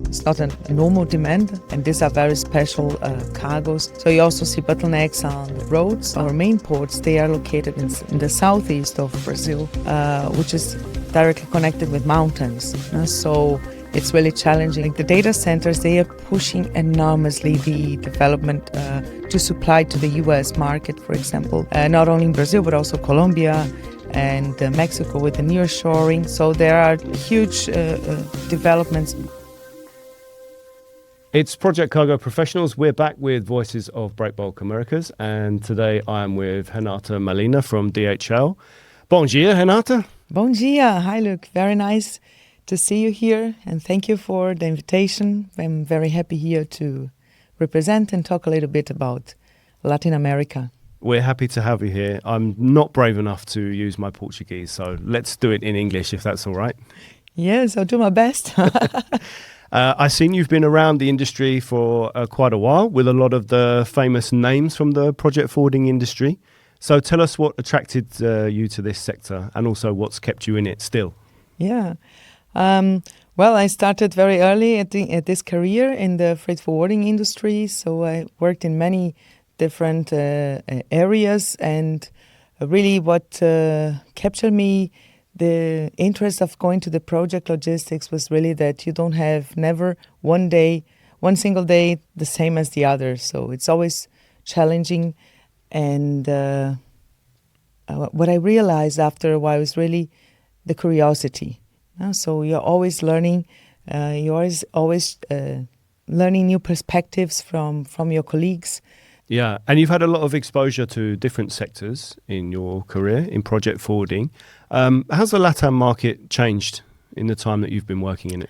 It's not a normal demand, and these are very special cargoes. So you also see bottlenecks on the roads. Our main ports, they are located in the southeast of Brazil, which is directly connected with mountains. So it's really challenging. The data centers, they are pushing enormously the development to supply to the US market, for example, not only in Brazil, but also Colombia and Mexico with the nearshoring. So there are huge developments. It's Project Cargo Professionals. We're back with Voices of Breakbulk Americas, and today I am with Renata Malina from DHL. Bom dia, Renata. Bom dia. Hi, Luke. Very nice to see you here, and thank you for the invitation. I'm very happy here to represent and talk a little bit about Latin America. We're happy to have you here. I'm not brave enough to use my Portuguese, so let's do it in English if that's all right. Yes, I'll do my best. I've seen you've been around the industry for quite a while with a lot of the famous names from the project forwarding industry. So tell us what attracted you to this sector and also what's kept you in it still. Yeah. Well, I started very early at this career in the freight forwarding industry. So I worked in many different areas, and really what captured me, the interest of going to the project logistics, was really that you don't have never one single day the same as the other. So it's always challenging. And what I realized after a while was really the curiosity. So you're always learning. You're always learning new perspectives from your colleagues. Yeah, and you've had a lot of exposure to different sectors in your career in project forwarding. How's the LATAM market changed in the time that you've been working in it?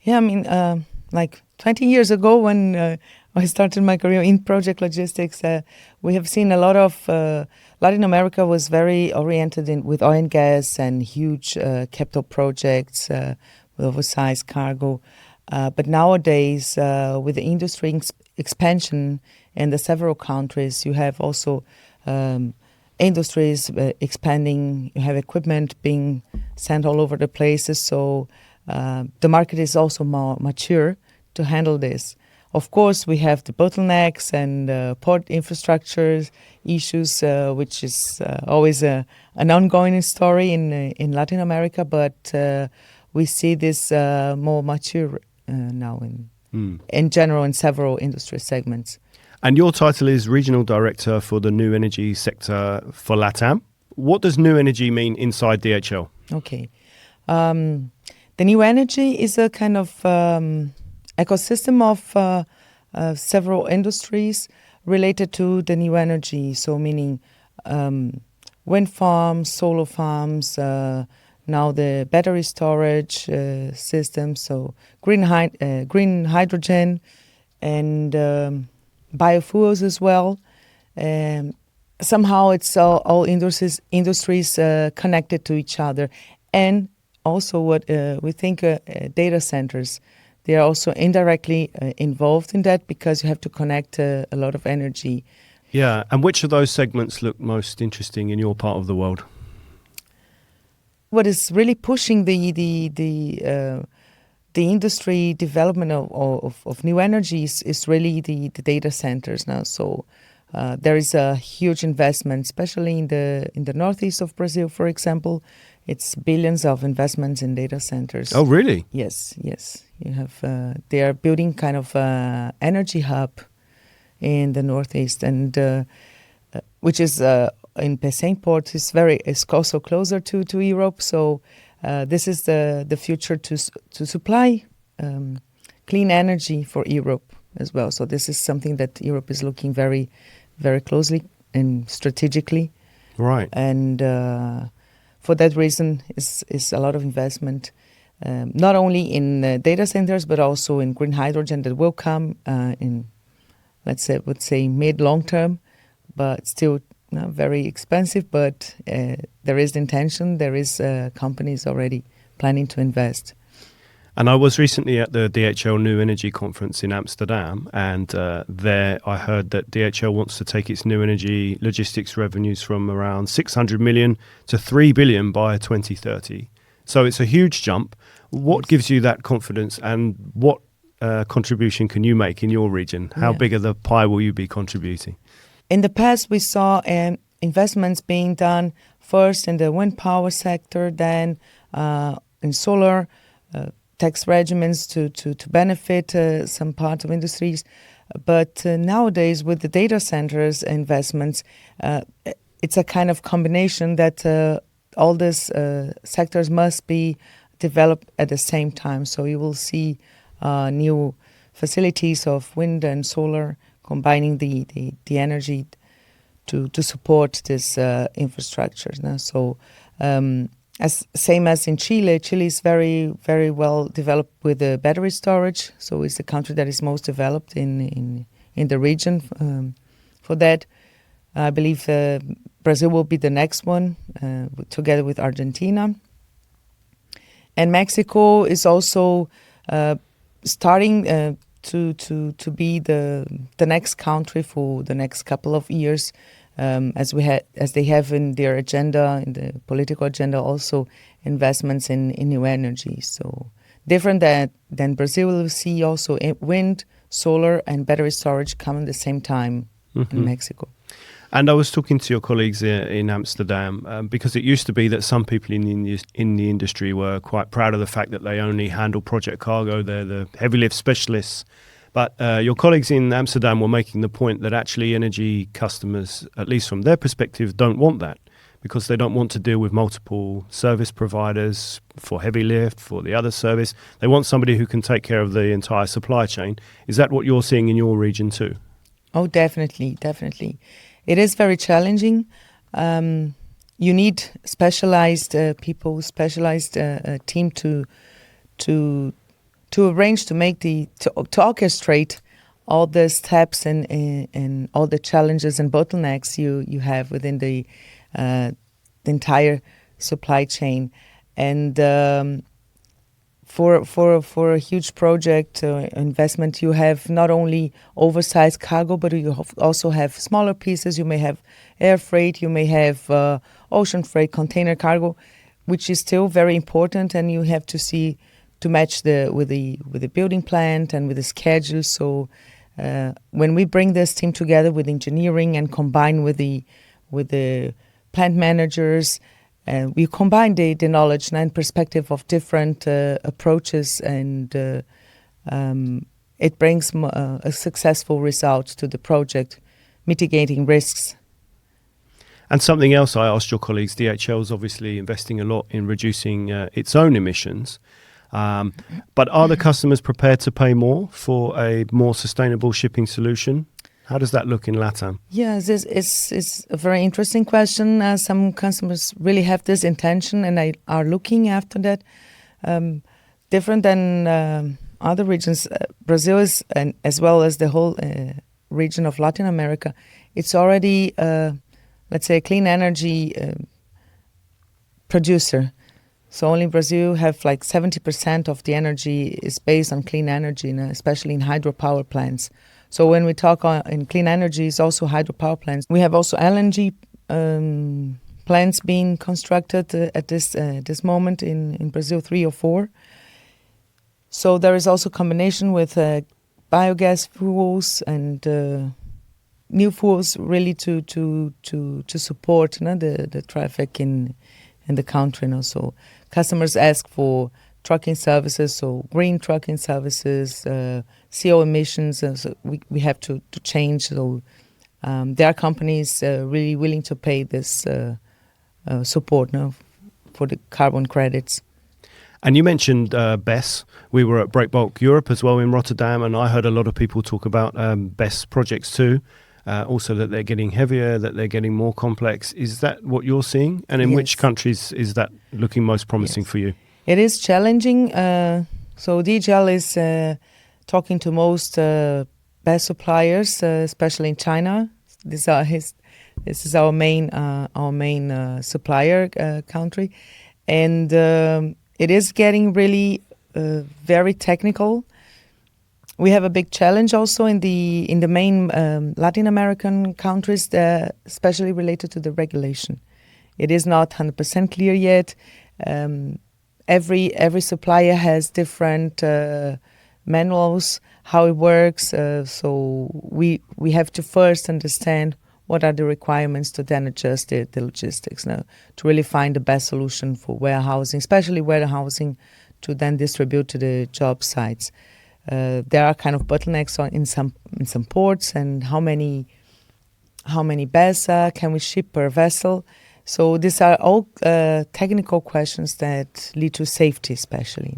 Yeah, I mean, like 20 years ago when I started my career in project logistics, we have seen a lot of Latin America was very oriented with oil and gas and huge capital projects with oversized cargo. But nowadays, with the industry expansion in the several countries, you have also industries expanding. You have equipment being sent all over the places. So the market is also more mature to handle this. Of course, we have the bottlenecks and port infrastructure issues, which is always an ongoing story in Latin America. But we see this more mature now in general in several industry segments. And your title is Regional Director for the New Energy Sector for LATAM. What does new energy mean inside DHL? Okay. The new energy is a kind of ecosystem of several industries related to the new energy. So meaning wind farms, solar farms, now the battery storage system, so green hydrogen and biofuels as well. Somehow it's all industries connected to each other. And also what we think data centers, they are also indirectly involved in that because you have to connect a lot of energy. Yeah, and which of those segments look most interesting in your part of the world? What is really pushing the industry development of new energies is really the data centers now. So there is a huge investment, especially in the northeast of Brazil, for example. It's billions of investments in data centers. Oh, really? Yes. You have they are building kind of energy hub in the northeast, and which is in Pecém port is also closer to Europe. So this is the future to supply clean energy for Europe as well. So this is something that Europe is looking very, very closely and strategically. Right. And for that reason, is a lot of investment, not only in data centers, but also in green hydrogen that will come in, would say mid-long term, but still very expensive. But there is the intention. There is companies already planning to invest. And I was recently at the DHL New Energy Conference in Amsterdam, and there I heard that DHL wants to take its new energy logistics revenues from around 600 million to 3 billion by 2030. So it's a huge jump. What gives you that confidence, and what contribution can you make in your region? How big of the pie will you be contributing? In the past, we saw investments being done first in the wind power sector, then in solar, tax regimens to benefit some parts of industries. But nowadays, with the data centers investments, it's a kind of combination that all these sectors must be developed at the same time. So you will see new facilities of wind and solar combining the energy to support this infrastructure. So same as in Chile. Chile is very, very well developed with the battery storage. So it's the country that is most developed in the region for that. I believe Brazil will be the next one, together with Argentina. And Mexico is also starting to be the next country for the next couple of years, as they have in their agenda, in the political agenda, also investments in new energy. So different than Brazil, we'll see also wind, solar, and battery storage come at the same time in Mexico. And I was talking to your colleagues in Amsterdam because it used to be that some people in the industry were quite proud of the fact that they only handle project cargo. They're the heavy lift specialists. But your colleagues in Amsterdam were making the point that actually energy customers, at least from their perspective, don't want that because they don't want to deal with multiple service providers for heavy lift, for the other service. They want somebody who can take care of the entire supply chain. Is that what you're seeing in your region too? Oh, definitely. It is very challenging. You need specialized people, specialized team to arrange, to make to orchestrate all the steps and all the challenges and bottlenecks you have within the entire supply chain. And for a huge project investment, you have not only oversized cargo, but you also have smaller pieces. You may have air freight, you may have ocean freight, container cargo, which is still very important, and you have to see to match with the building plant and with the schedule. So when we bring this team together with engineering and combine with the plant managers, we combine the knowledge and perspective of different approaches, and it brings a successful result to the project, mitigating risks. And something else I asked your colleagues, DHL is obviously investing a lot in reducing its own emissions. But are the customers prepared to pay more for a more sustainable shipping solution? How does that look in LATAM? Yes, it's a very interesting question. Some customers really have this intention and are looking after that. Different than other regions, Brazil is, and as well as the whole region of Latin America, it's already, let's say, a clean energy producer. So only Brazil have like 70% of the energy is based on clean energy, especially in hydropower plants. So when we talk in clean energy, it's also hydropower plants. We have also LNG plants being constructed at this moment in Brazil, 3 or 4. So there is also combination with biogas fuels and new fuels, really to support the traffic in the country. So customers ask for trucking services, so green trucking services, CO emissions. So we have to change. So there are companies really willing to pay this support now for the carbon credits. And you mentioned BESS. We were at Breakbulk Europe as well in Rotterdam, and I heard a lot of people talk about BESS projects too. Also that they're getting heavier, that they're getting more complex. Is that what you're seeing? And in which countries is that looking most promising for you? It is challenging. So DHL is talking to most BESS suppliers, especially in China. This is our main supplier country, and it is getting really very technical. We have a big challenge also in the main Latin American countries, especially related to the regulation. It is not 100% clear yet. Every supplier has different manuals, how it works. So we have to first understand what are the requirements to then adjust the logistics now to really find the best solution for warehousing, especially warehousing, to then distribute to the job sites. There are kind of bottlenecks in some ports, and how many BESA can we ship per vessel. So these are all technical questions that lead to safety, especially.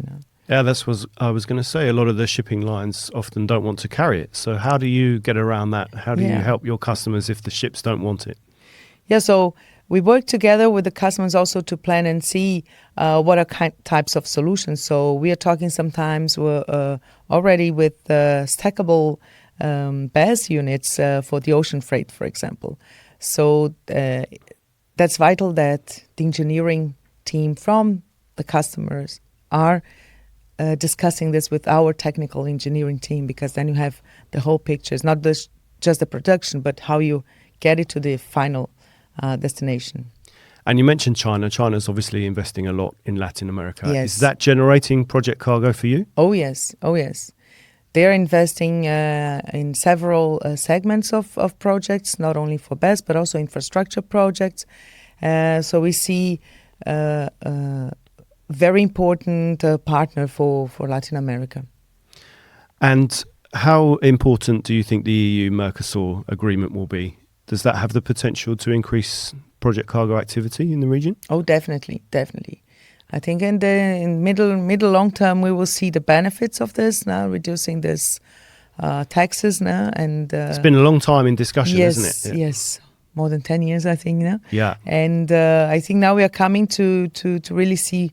Yeah, that's what I was going to say. A lot of the shipping lines often don't want to carry it. So how do you get around that? How do you help your customers if the ships don't want it? Yeah, so we work together with the customers also to plan and see what are types of solutions. So we are talking sometimes already with stackable BES units for the ocean freight, for example. So that's vital that the engineering team from the customers are discussing this with our technical engineering team, because then you have the whole picture. It's not just the production, but how you get it to the final destination. And you mentioned China. China's obviously investing a lot in Latin America. Yes. Is that generating project cargo for you? Oh, yes. They're investing in several segments of projects, not only for BES, but also infrastructure projects. So we see very important partner for Latin America. And how important do you think the EU-Mercosur agreement will be? Does that have the potential to increase project cargo activity in the region? Oh, definitely. I think in the middle long term, we will see the benefits of this now, reducing this taxes now. And it's been a long time in discussion, isn't it? Yes. More than 10 years, I think now. Yeah. And I think now we are coming to really see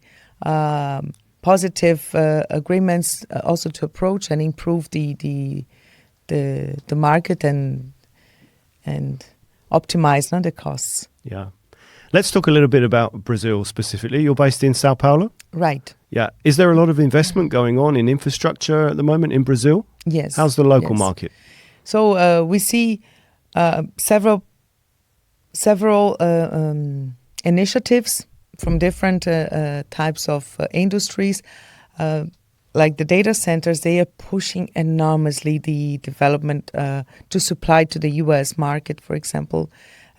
positive agreements also to approach and improve the market and optimize the costs. Yeah. Let's talk a little bit about Brazil specifically. You're based in Sao Paulo? Right. Yeah. Is there a lot of investment going on in infrastructure at the moment in Brazil? Yes. How's the local market? So we see several initiatives from different types of industries. Like the data centers, they are pushing enormously the development to supply to the U.S. market, for example,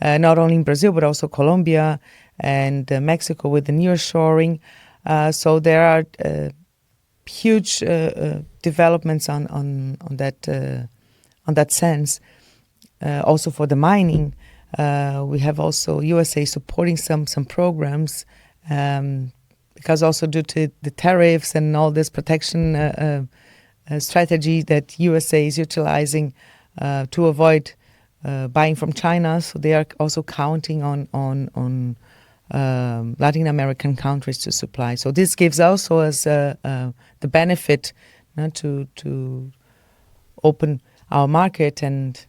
not only in Brazil, but also Colombia and Mexico with the nearshoring. So there are huge developments on that sense. Also for the mining, we have also USA supporting some programs, because also due to the tariffs and all this protection strategy that USA is utilizing to avoid buying from China. So they are also counting on Latin American countries to supply. So this gives also us the benefit to open our market and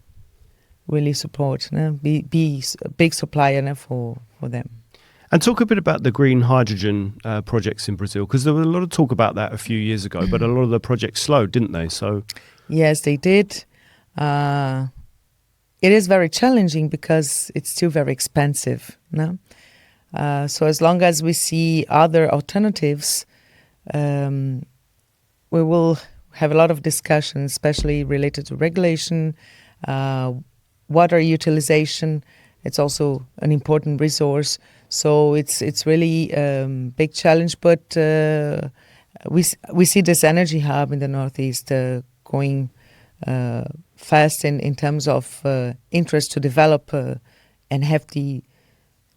really support, be a big supplier for them. And talk a bit about the green hydrogen projects in Brazil, because there was a lot of talk about that a few years ago, but a lot of the projects slowed, didn't they? So yes, they did. It is very challenging because it's still very expensive. No? So as long as we see other alternatives, we will have a lot of discussions, especially related to regulation, water utilization. It's also an important resource. So it's really a big challenge. But we see this energy hub in the Northeast going fast in terms of interest to develop and have the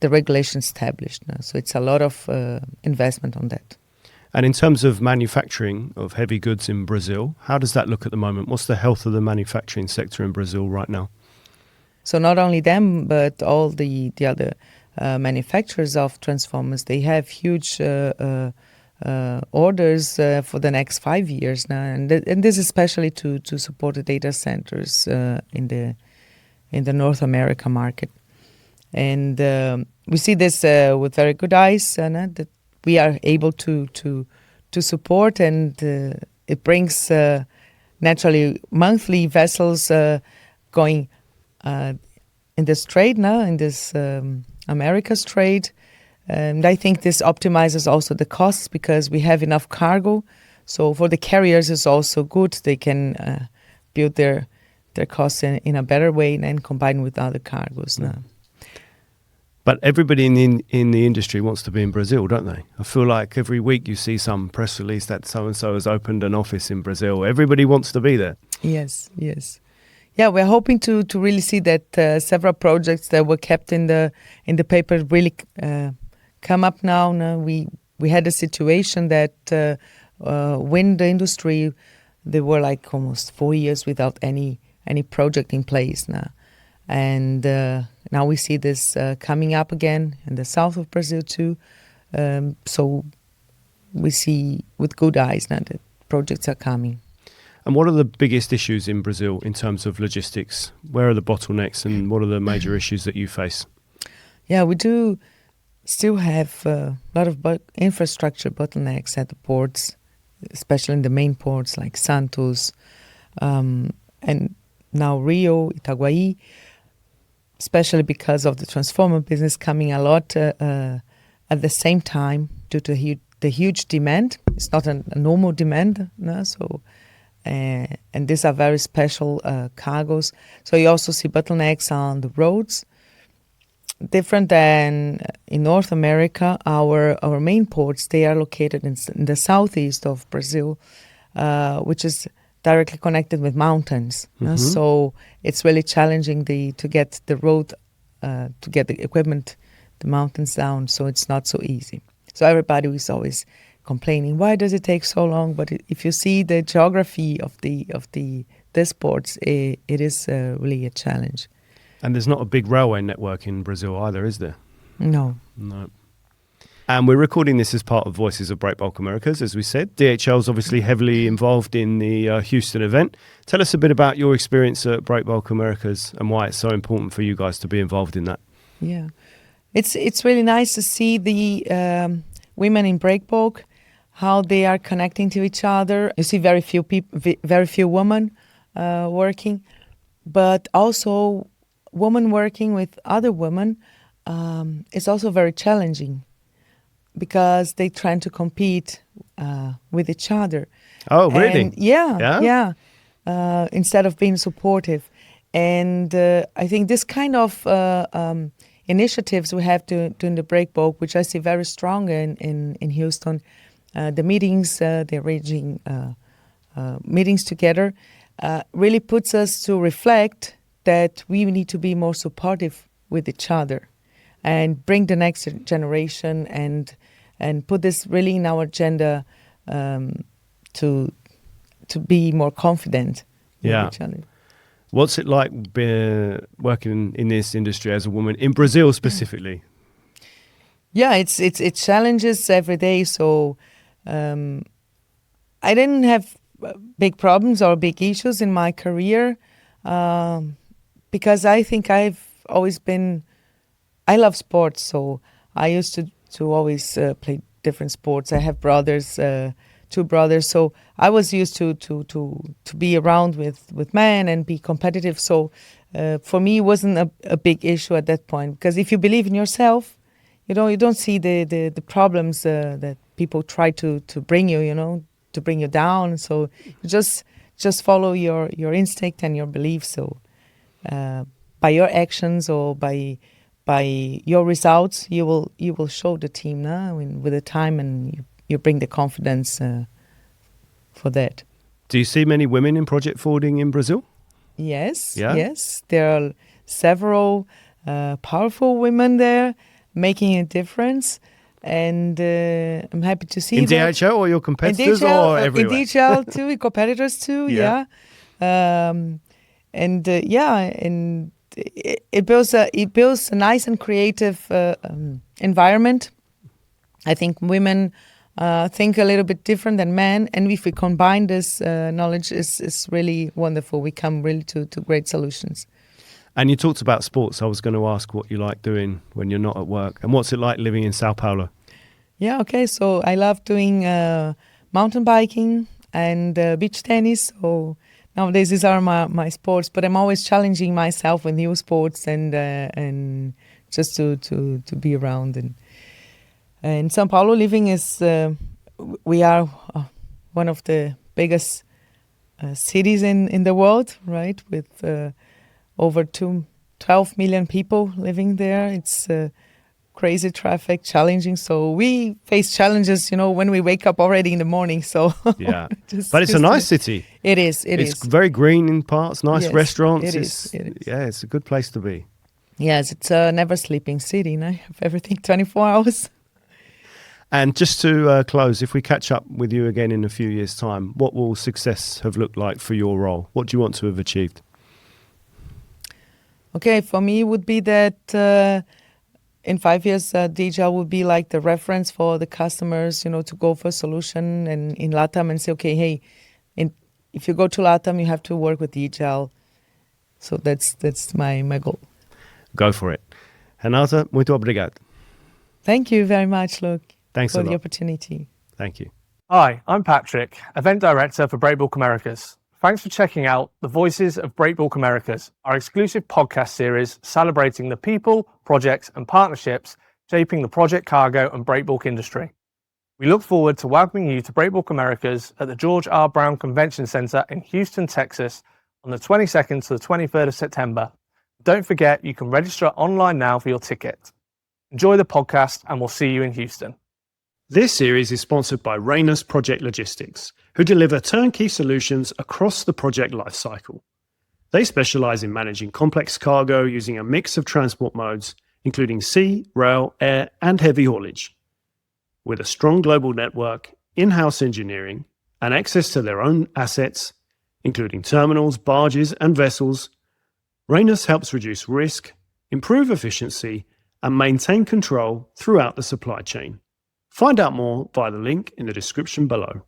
regulation established now. So it's a lot of investment on that. And in terms of manufacturing of heavy goods in Brazil, how does that look at the moment? What's the health of the manufacturing sector in Brazil right now? So not only them, but all the other manufacturers of transformers, they have huge orders for the next 5 years now, and this is especially to support the data centers in the North America market. And we see this with very good eyes, that we are able to support, and it brings naturally monthly vessels going in this trade now, in this America's trade. And I think this optimizes also the costs, because we have enough cargo So for the carriers, it's also good. They can build their costs in a better way and combine with other cargos now. But everybody in the industry wants to be in Brazil, don't they? I feel like every week you see some press release that so-and-so has opened an office in Brazil. Everybody wants to be there. Yes. Yeah, we're hoping to really see that several projects that were kept in the paper really come up now. We had a situation that wind industry, they were like almost 4 years without any project in place now. And now we see this coming up again in the south of Brazil too. So we see with good eyes now that projects are coming. And what are the biggest issues in Brazil in terms of logistics? Where are the bottlenecks and what are the major issues that you face? Yeah, we do still have a lot of infrastructure bottlenecks at the ports, especially in the main ports like Santos and now Rio, Itaguaí, especially because of the transformer business coming a lot at the same time due to the huge demand. It's not a normal demand, no? So and these are very special cargos. So you also see bottlenecks on the roads. Different than in North America, our main ports, they are located in the southeast of Brazil, which is directly connected with mountains. Mm-hmm. So it's really challenging to get the road, to get the equipment, the mountains down. So it's not so easy. So everybody is always complaining, why does it take so long? But if you see the geography of these ports, it is really a challenge. And there's not a big railway network in Brazil either, is there? No. And we're recording this as part of Voices of Breakbulk Americas, as we said. DHL is obviously heavily involved in the Houston event. Tell us a bit about your experience at Breakbulk Americas and why it's so important for you guys to be involved in that. Yeah, it's really nice to see the women in breakbulk, how they are connecting to each other. You see very few people, very few women working, but also women working with other women is also very challenging because they try to compete with each other. Oh, really? And yeah. Instead of being supportive. And I think this kind of initiatives we have during the breakbulk, which I see very strong in Houston, the meetings, they're arranging meetings together, really puts us to reflect that we need to be more supportive with each other and bring the next generation and put this really in our agenda to be more confident with each other. What's it like working in this industry as a woman in Brazil specifically? Yeah, it's challenges every day. So I didn't have big problems or big issues in my career because I think I've always been. I love sports, so I used to always play different sports. I have brothers, 2 brothers, so I was used to be around with men and be competitive. So for me, it wasn't a big issue at that point because if you believe in yourself, you don't see the problems that people try to bring you, to bring you down. So you just follow your instinct and your beliefs. So by your actions or by your results, you will show the team now with the time, and you bring the confidence for that. Do you see many women in project forwarding in Brazil? Yes, Yeah? yes. There are several powerful women there making a difference, and I'm happy to see in that. DHL or your competitors in DHL, or everywhere? In DHL too, competitors too, Yeah. and it builds a nice and creative environment. I think women think a little bit different than men, and if we combine this knowledge, is really wonderful. We come really to great solutions. And you talked about sports. I was going to ask what you like doing when you're not at work, and what's it like living in Sao Paulo? Yeah, okay. So I love doing mountain biking and beach tennis. So nowadays these are my sports, but I'm always challenging myself with new sports and just to be around. And in São Paulo, living is we are one of the biggest cities in the world, right? With over 12 million people living there. It's crazy traffic, challenging. So we face challenges, when we wake up already in the morning. So yeah, but it's a nice city. It is. It's very green in parts. Nice restaurants. It is. Yeah, it's a good place to be. Yes, it's a never sleeping city. I have everything 24 hours. And just to close, if we catch up with you again in a few years' time, what will success have looked like for your role? What do you want to have achieved? Okay, for me, it would be that in 5 years, DHL would be like the reference for the customers, to go for a solution and in LATAM and say, okay, hey, if you go to LATAM, you have to work with DHL. So that's my goal. Go for it. Renata, muito obrigado. Thank you very much, Luke. Thanks for a lot. the opportunity. Thank you. Hi, I'm Patrick, Event Director for Breakbulk Americas. Thanks for checking out the Voices of Breakbulk Americas, our exclusive podcast series celebrating the people, projects and partnerships shaping the project cargo and breakbulk industry. We look forward to welcoming you to Breakbulk Americas at the George R. Brown Convention Center in Houston, Texas on the 22nd to the 23rd of September. Don't forget you can register online now for your ticket. Enjoy the podcast and we'll see you in Houston. This series is sponsored by Rhenus Project Logistics, who deliver turnkey solutions across the project lifecycle. They specialize in managing complex cargo using a mix of transport modes, including sea, rail, air, and heavy haulage. With a strong global network, in-house engineering, and access to their own assets, including terminals, barges, and vessels, Rhenus helps reduce risk, improve efficiency, and maintain control throughout the supply chain. Find out more via the link in the description below.